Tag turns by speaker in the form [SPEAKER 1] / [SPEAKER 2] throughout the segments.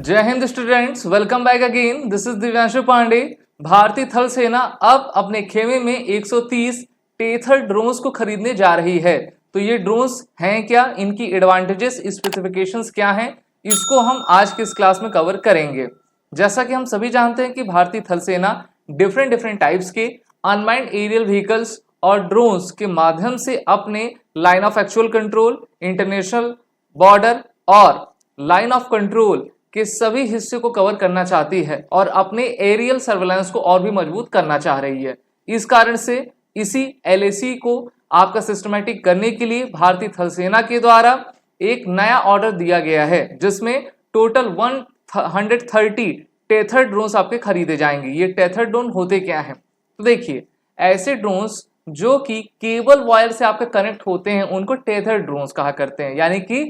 [SPEAKER 1] जय हिंद students, welcome back again. This is Divyanshu Pandey. भारतीय थल सेना अब अपने खेमे में 130 टेथर ड्रोन्स को खरीदने जा रही है। तो ये ड्रोन्स हैं क्या, इनकी एडवांटेजेस, स्पेसिफिकेशंस क्या हैं, इसको हम आज की इस क्लास में कवर करेंगे। जैसा कि हम सभी जानते हैं कि भारतीय थल सेना डिफरेंट टाइप्स के अनमाइंड एरियल व्हीकल्स और ड्रोन्स के माध्यम से अपने line of actual control, international border और लाइन ऑफ कंट्रोल के सभी हिस्से को कवर करना चाहती है और अपने एरियल सर्वेलेंस को और भी मजबूत करना चाह रही है। इस कारण से इसी LAC को आपका सिस्टमैटिक करने के लिए भारतीय थल सेना के द्वारा एक नया ऑर्डर दिया गया है, जिसमें टोटल 130 टेथर ड्रोन्स आपके खरीदे जाएंगे। ये टेथर ड्रोन होते क्या हैं, तो देखिए, ऐसे ड्रोन्स जो कि केबल वायर से आपके कनेक्ट होते हैं उनको टेथर ड्रोन्स कहा करते हैं, यानी कि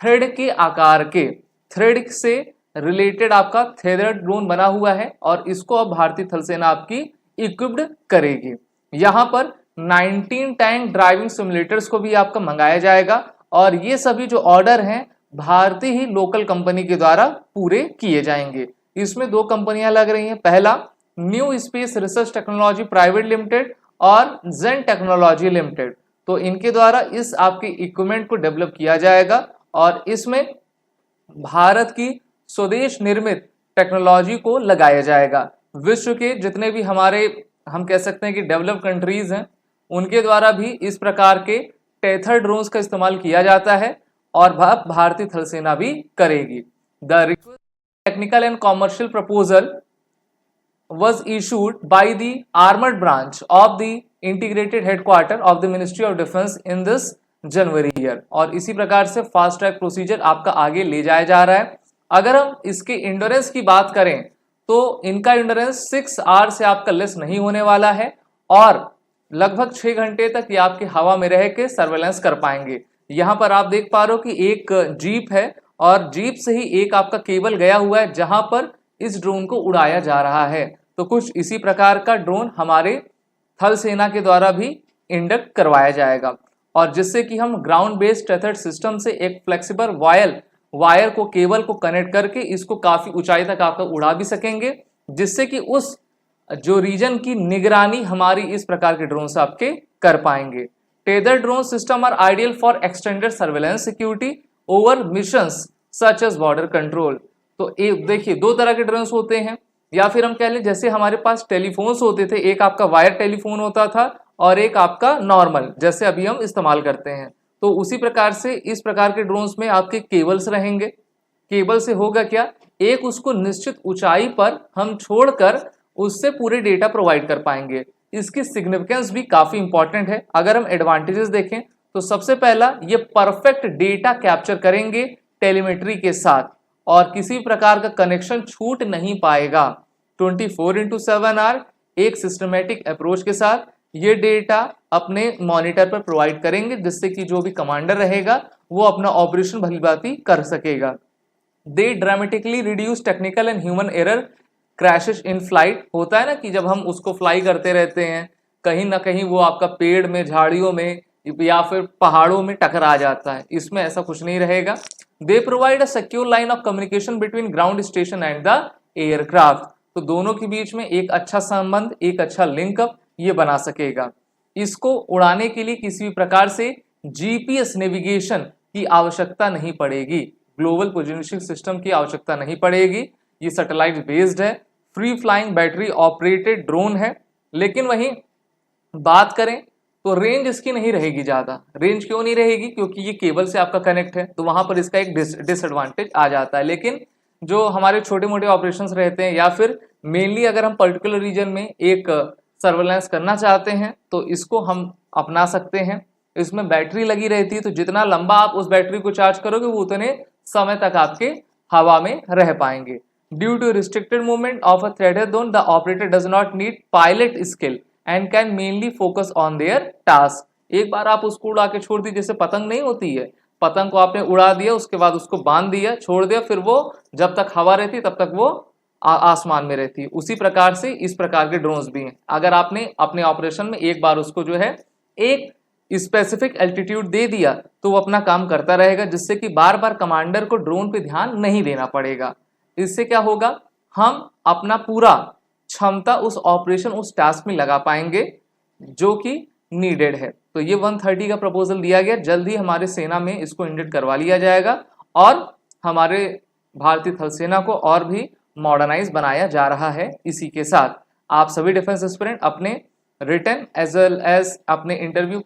[SPEAKER 1] थ्रेड के आकार के, थ्रेड से रिलेटेड आपका थ्रेड ड्रोन बना हुआ है और इसको अब भारतीय थल सेना आपकी इक्विप्ड करेगी। यहाँ पर 19 टैंक ड्राइविंग सिमुलेटर्स को भी आपका मंगाया जाएगा और ये सभी जो ऑर्डर हैं भारतीय ही लोकल कंपनी के द्वारा पूरे किए जाएंगे। इसमें दो कंपनियां लग रही हैं, पहला new space research technology private limited और जेन टेक्नोलॉजी लिमिटेड। तो इनके द्वारा इस आपके इक्विपमेंट को डेवलप किया जाएगा और इसमें भारत की स्वदेश निर्मित टेक्नोलॉजी को लगाया जाएगा। विश्व के जितने भी हमारे, हम कह सकते हैं कि डेवलप कंट्रीज हैं, उनके द्वारा भी इस प्रकार के टेथर ड्रोन्स का इस्तेमाल किया जाता है और भारतीय थल सेना भी करेगी। The request technical and commercial proposal was issued by the armored branch of the integrated headquarter of the Ministry of Defense in this January year. और इसी प्रकार से फास्ट ट्रैक प्रोसीजर आपका आगे ले जाया जा रहा है। अगर हम इसके इंडोरेंस की बात करें तो इनका इंडोरेंस 6 आवर से आपका लेस नहीं होने वाला है और लगभग 6 घंटे तक ये आपकी हवा में रह के सर्वेलेंस कर पाएंगे। यहाँ पर आप देख पा रहे हो कि एक जीप है और जीप से ही एक आपका केबल गया हुआ है जहां पर इस ड्रोन को उड़ाया जा रहा है। तो कुछ इसी प्रकार का ड्रोन हमारे थल सेना के द्वारा भी इंडक्ट करवाया जाएगा और जिससे कि हम ग्राउंड बेस्ड टेथर सिस्टम से एक फ्लेक्सिबल वायर को, केबल को कनेक्ट करके इसको काफी ऊंचाई तक आपका उड़ा भी सकेंगे, जिससे कि उस जो रीजन की निगरानी हमारी इस प्रकार के ड्रोन से आपके कर पाएंगे। Tether drone system are ideal for extended surveillance security over missions such as border control. तो देखिए, दो तरह के ड्रोन होते हैं, या फिर हम कह लें जैसे हमारे पास टेलीफोन्स होते थे, एक आपका वायर टेलीफोन होता था और एक आपका नॉर्मल जैसे अभी हम इस्तेमाल करते हैं। तो उसी प्रकार से इस प्रकार के ड्रोन्स में आपके केबल्स रहेंगे। केबल से होगा क्या, एक उसको निश्चित ऊंचाई पर हम छोड़कर उससे पूरे डेटा प्रोवाइड कर पाएंगे। इसकी सिग्निफिकेंस भी काफी इंपॉर्टेंट है। अगर हम एडवांटेजेस देखें तो सबसे पहला, ये परफेक्ट डेटा कैप्चर करेंगे टेलीमेट्री के साथ और किसी प्रकार का कनेक्शन छूट नहीं पाएगा। 24/7 आवर एक सिस्टमेटिक अप्रोच के साथ ये डेटा अपने मॉनिटर पर प्रोवाइड करेंगे, जिससे कि जो भी कमांडर रहेगा वो अपना ऑपरेशन भलीभांति कर सकेगा। They dramatically reduce technical and human error crashes in flight. होता है ना कि जब हम उसको फ्लाई करते रहते हैं कहीं ना कहीं वो आपका पेड़ में, झाड़ियों में या फिर पहाड़ों में टकरा जाता है, इसमें ऐसा कुछ नहीं रहेगा। They provide a secure line of communication between ground station and the aircraft. तो दोनों के बीच में एक अच्छा संबंध, एक अच्छा लिंकअप ये बना सकेगा। इसको उड़ाने के लिए किसी भी प्रकार से GPS नेविगेशन की आवश्यकता नहीं पड़ेगी, ग्लोबल पोजिशनिंग सिस्टम की आवश्यकता नहीं पड़ेगी। ये सैटेलाइट बेस्ड है, free flying battery operated drone है। लेकिन वहीं बात करें तो रेंज इसकी नहीं रहेगी ज़्यादा। रेंज क्यों नहीं रहेगी, क्योंकि ये केबल से आपका कनेक्ट है, तो वहां पर इसका एक डिसएडवांटेज आ जाता है। लेकिन जो हमारे छोटे मोटे ऑपरेशंस रहते हैं या फिर मेनली अगर हम पर्टिकुलर रीजन में एक सर्वेलेंस करना चाहते हैं तो इसको हम अपना सकते हैं। इसमें बैटरी लगी रहती है, तो जितना लंबा आप उस बैटरी को चार्ज करोगे वो उतने समय तक आपके हवा में रह पाएंगे। Due to restricted movement of a threaded drone the operator does not need pilot skill and can mainly focus on their task. एक बार आप उसको उड़ा के छोड़ दी, जैसे पतंग नहीं होती है, पतंग को आपने उड़ा दिया, उसके बाद उसको बांध दिया, छोड़ दिया, फिर वो जब तक हवा रहती तब तक वो आसमान में रहती है। उसी प्रकार से इस प्रकार के ड्रोन्स भी हैं। अगर आपने अपने ऑपरेशन में एक बार उसको जो है एक स्पेसिफिक एल्टीट्यूड दे दिया तो वो अपना काम करता रहेगा, जिससे कि बार बार कमांडर को ड्रोन पे ध्यान नहीं देना पड़ेगा। इससे क्या होगा, हम अपना पूरा क्षमता उस ऑपरेशन उस टास्क में लगा पाएंगे जो कि नीडेड है। तो ये 130 का प्रपोजल दिया गया, जल्द ही हमारे सेना में इसको इंडेड करवा लिया जाएगा और हमारे भारतीय थल सेना को और भी मॉडर्नाइज बनाया जा रहा है। इसी के साथ आप सभी डिफेंस एस्पिरेंट अपने रिटन एज वेल एज अपने इंटरव्यू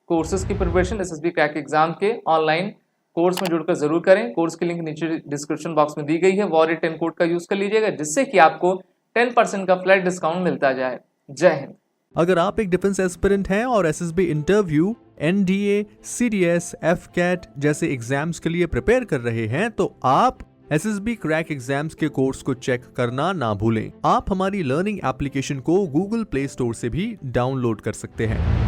[SPEAKER 1] कोर्सेज की प्रिपरेशन एसएसबी क्रैक एग्जाम के ऑनलाइन कोर्स में जुड़कर जरूर करें। कोर्स की लिंक नीचे डिस्क्रिप्शन बॉक्स में दी गई है। वॉरियर 10 कोड का यूज कर लीजिएगा, जिससे कि आपको 10% का फ्लैट डिस्काउंट मिलता जाए। जय हिंद।
[SPEAKER 2] अगर आप एक डिफेंस एस्पिरेंट हैं और SSB interview, NDA, CDS, AFCAT जैसे एग्जाम्स के लिए प्रिपेयर कर रहे हैं तो आप एसएसबी क्रैक एग्जाम्स के कोर्स को चेक करना ना भूलें। आप हमारी लर्निंग एप्लीकेशन को गूगल प्ले स्टोर से भी डाउनलोड कर सकते हैं।